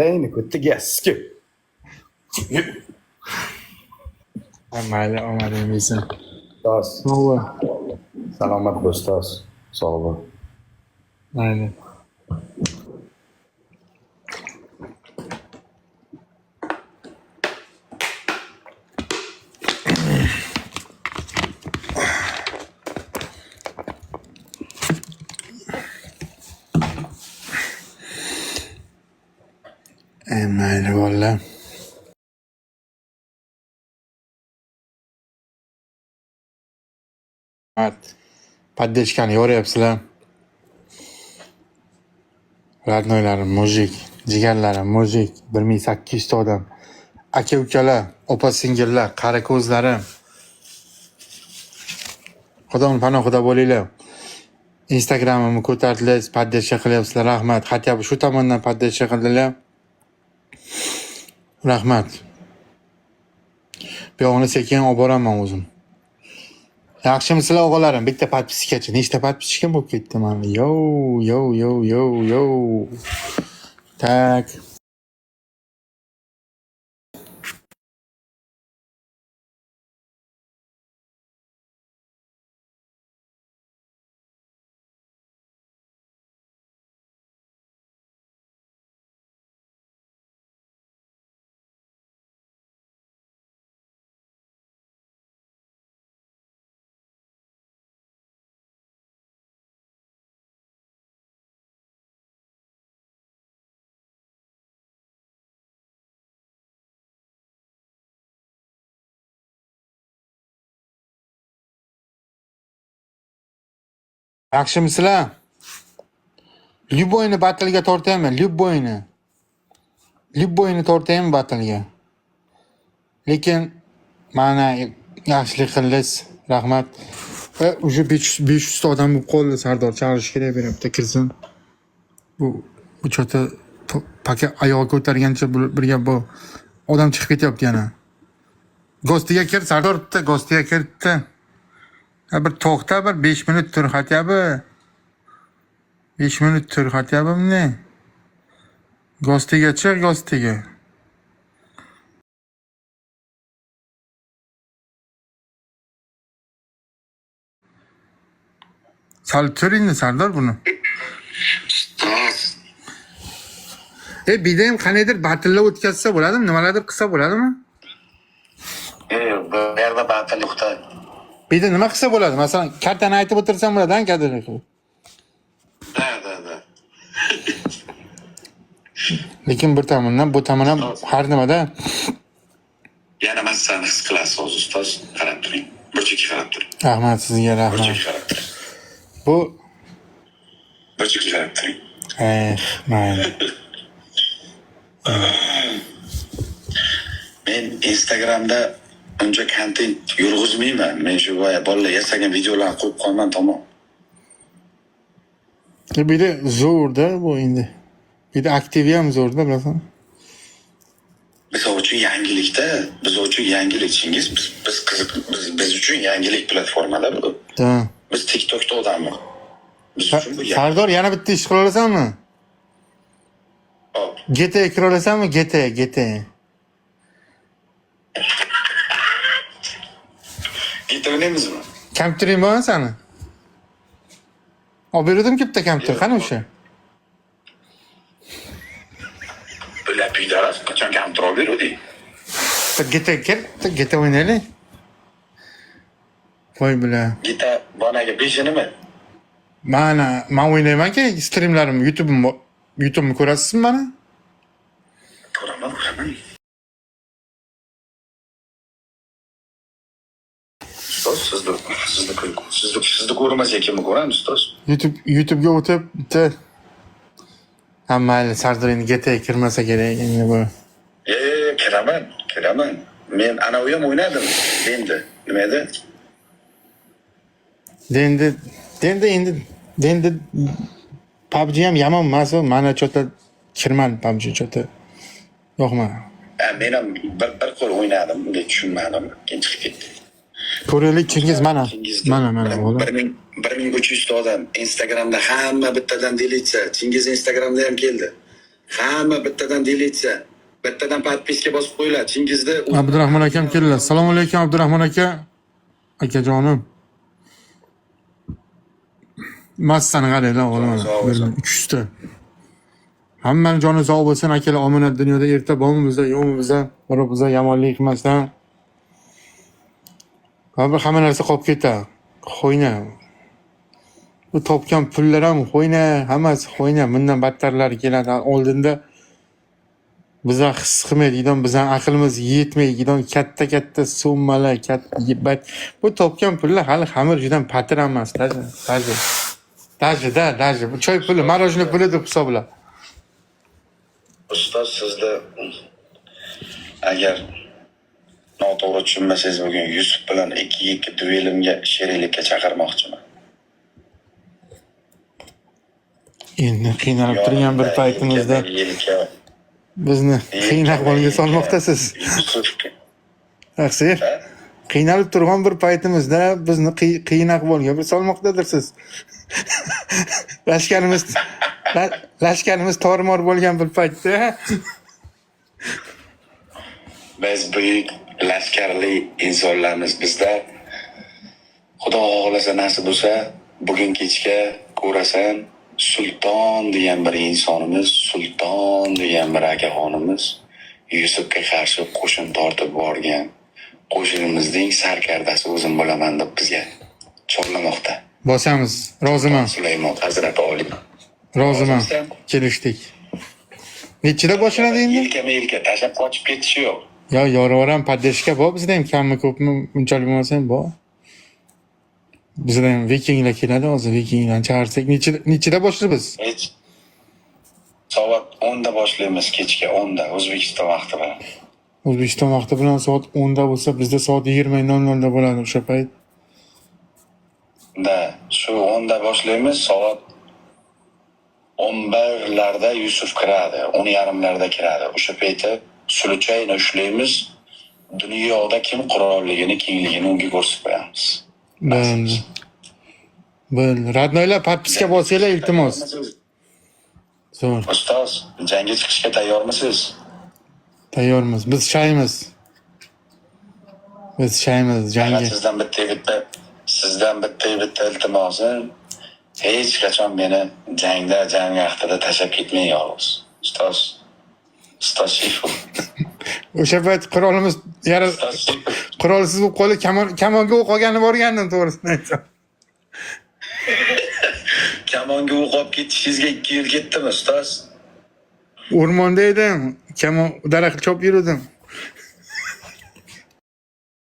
Oleyni kuttiga skip. Mayli, omading bo'lsin. Ustoz, Nova. salomat bo'l ustoz. Sog' bo'l. Mayli. Mayli bolalar. Поддержкani yo'rayapsizlar. Radnoylarim mujik, jigarlarim mujik, 1800 ta odam. Aka ukalar, opa singillar, qari ko'zlarim. Xudoning panohida bo'linglar. Instagramimni ko'tardilar, поддержка qilyapsizlar. Rahmat. Hatto shu tomondan поддержка qildilar. Rahmat. Bu yo'g'ini sekin olib boraman o'zim. Yaxshimisizlar o'g'alarim? Bitta podpiskachi. Nechta podpiska bo'lib ketdi mana? Yo. Tak. Yaxshimisizlar? Lyuboyni battle'ga tortaymi? Lyuboyni tortaymi battle'ga? Lekin mana yaxshilik qildingiz. Rahmat. Уже 500 ta odam bo'lib qoldi. Sardor chaqirish kerak beribdi, kirsin. Bu chota paka oyog'i ko'targancha bir gap bu. Odam chiqib ketyapti yana. Gostiga kir, Sardor bitta gostiga kirdi. Bir to'xta, bir 5 minut tur xatyabi. 5 minut tur xatyabi ne? Gostiga chiq, gostiga. Sal turingni Sardor buni. Ustoz. Bida ham qanaydir battle'lar o'tkazsa bo'ladimi? Nimalardir qilsa bo'ladimi? Bu yerda battle yo'qda. Bida nima qilsa bo'ladi? Masalan, kartani aytib o'tirsam bo'ladi-ku kadrni qilib. Da. Lekin bir tomondan bu tomondan har nimada Yana masalani his qilasiz ustoz. Qarab turing. Burchakka qarab turing. rahmat sizga, rahmat. Burchakka qarab turing. Bu Burchakka qarab turing. mayli. Men Instagramda uncha kontent yurg'izmayman. Men shu boya bolalar yasagan videolarni qo'yib qo'yman, tamom. Bida zo'rda bu endi. Bida aktivi ham zo'rda, bilasan. Biz uchun yangilikda, biz uchun yangilik chingiz. Biz qiziq, biz uchun yangilik platformada bu. Da. Biz TikTokda odammiz. Biz uchun bu yangilik. Sardor yana bitta ish qila olasanmi? Hop. GTA kira olasanmi? GTA. Git o'ynaymizmi? Kompyutering bormi sani? Olib berdim-ku bitta kompyuter. Qani o'sha? Bular piydaras qachon kontrol beruvdik? GTA kir, GTA o'ynaylik. Voy bilan. Gita bonaga beshinimi? Men o'ynayman-ku, streamlarim, YouTube'ni ko'rasizmi meni? Ko'raman. Ustoz, sizni ko'rmasa kimni ko'ramiz, ustoz? YouTube'ga o'tib bitta mayli, Sardor endi GTA kirmasa kerak endi bu. Kiraman. Men anavi ham o'ynadim. Endi nima edi? Endi PUBG ham yomon emas, mana chota kirman PUBG chota. Yo'qmi? Men ham bir qo'l o'ynadim, unga tushunmadim. Keyin chiqib ketdi. Ko'raylik Chingiz, mana. 1300 ta odam Instagramda hamma bittadan delitsa, Chingiz Instagramda ham keldi. Hamma bittadan deletsiya. Bittadan podpiska bosib qo'yiladi. Chingizda Abdurahmon akam keldilar. Assalomu alaykum Abdurahmon aka. Akajonim. Massani qaranglar o'g'lim. Sog' bo'lsin. 300 ta. Hammani joni sog' bo'lsin akalar. Omonat dunyoda erta bormizda, yo'qmizda, birimizni yomonlik qilmasdan. Hamma narsa qolib ketadi. Xo'yna. Bu topgan pullar ham xo'yna, hammasi xo'yna. Bundan battarlari keladi. Oldinda biza his qilmaydigan, bizning aqlimiz yetmaydigan katta summalar, bu topgan pullar hali xamir judan patir emas, даже bu choy puli, marojniy puli deb hisobla. ustoz sizda agar noto'g'ri tushunmasangiz bugun Yusuf bilan 2 duelimga sheriklikka chaqirmoqchiman. Endi qiynalib turgan bir paytimizda bizni qiynab olga solmoqdasiz. Taqsir. Qiynalib turgan bir paytimizda bizni qiynab olga bir solmoqdadirsiz. Lashkarimiz tormor bo'lgan bir paytda Biz buyuk lashkarli insonlarmiz. Bizda Xudo xohlasa nasib bo'lsa, bugun kechga ko'rasan Sulton degan bir insonimiz, Sulton degan bir akaxonimiz Yusufga qarshi qo'shin tortib borgan. Qo'shinimizning sarkardasi o'zim bo'laman deb bizga chorlamoqda. bosamiz. Roziman. Sulaymon Hazrati Oliy. Roziman. Kelishdik. Nechida boshlanadi endi? Yelkama-yelka tashlab qochib ketishi yo'q. Yo, yoraveram podдержка bor bizda ham, kammi ko'pmi bunchalik bo'lmasa ham bor. Bizda ham vikinglar keladi, hozir vikinglarni chaqirsak nechida boshlaymiz? Hech soat 10 da boshlaymiz, kechga 10 da O'zbekiston vaqti bilan. O'zbekiston vaqti bilan soat 10 da bo'lsa, bizda soat 20:00 da bo'ladi o'sha payt. Da, shu 10 da boshlaymiz, soat 11larda Yusuf kiradi, 10:30larda kiradi. O'sha paytda suluchayni ushlaymiz. Dunyoda kim qurolligini, kengligini unga ko'rsatib qo'yamiz. Bo'ldi. Radnoylar podpiska bosinglar iltimos. Zo'r. Ustoz, jangga chiqishga tayyormisiz? Tayyormiz. Biz shaymiz. Jangga. Sizdan bitta iltimosim, hech qachon meni jang vaqtida tashlab ketmang yolg'iz. Ustoz Shifov. O'sha payt qurolimiz qurolsiz bo'lib qolib, kamonga o'q olgani borgandim, to'g'risini aytsam. Kamonga o'q olib ketishingizga 2 yil ketdimi, ustoz? O'rmonda edim, kamon daraxt chopib yurdim.